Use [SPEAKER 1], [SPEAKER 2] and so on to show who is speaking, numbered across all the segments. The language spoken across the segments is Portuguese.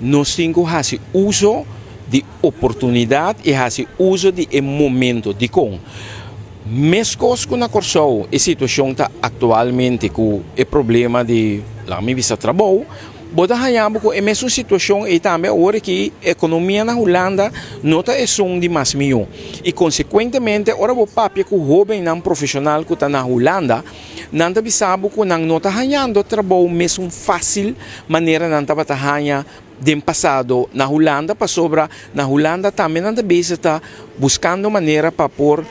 [SPEAKER 1] nós temos que fazer uso de oportunidade e fazer uso de momento de com. Mesmo com a Corsol, a situação está atualmente com o problema de lá me visa trabalho, bota hayamos com a mesma situação e também agora que a economia na Holanda não está de mais melhor e consequentemente agora o papel que o jovem não profissional que está na Holanda não está sabendo que não está hayando trabalho mesmo fácil maneira não está batendo do passado na Holanda para sobra na Holanda também não está buscando maneira para pôr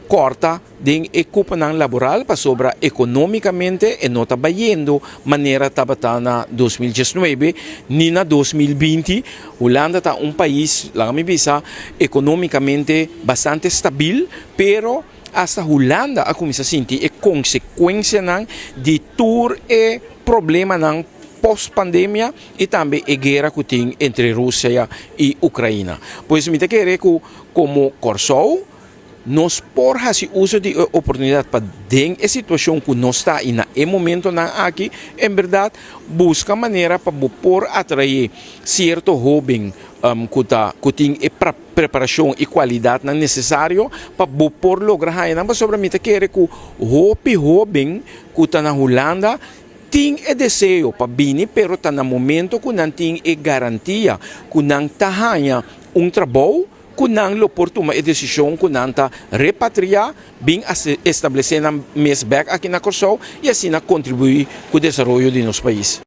[SPEAKER 1] corta de equipa laboral para sobra economicamente e não está vendo maneira estava na 2019 nem na 2020. Holanda está país, lá me visa, economicamente bastante estável, pero hasta Holanda a começar a sentir a consequência de tour e problema pós-pandemia e também a guerra que tem entre Rússia e Ucrânia. Pois me querer que como Corsol nós por fazer uso de oportunidade para dentro da situação que nós está e no momento aqui, em verdade, busca maneira para por atrair certo jovem que tem a preparação e qualidade necessária para por lograr não sobre mim querer que o jovem que está na Holanda tem o desejo para vir, pero está no momento que não tem a garantia que não está trabalho que não por tomar a decisão que não está repatriar, bem estabelecer na mês back aqui na Corsol e assim contribuir com o desenvolvimento de nosso país.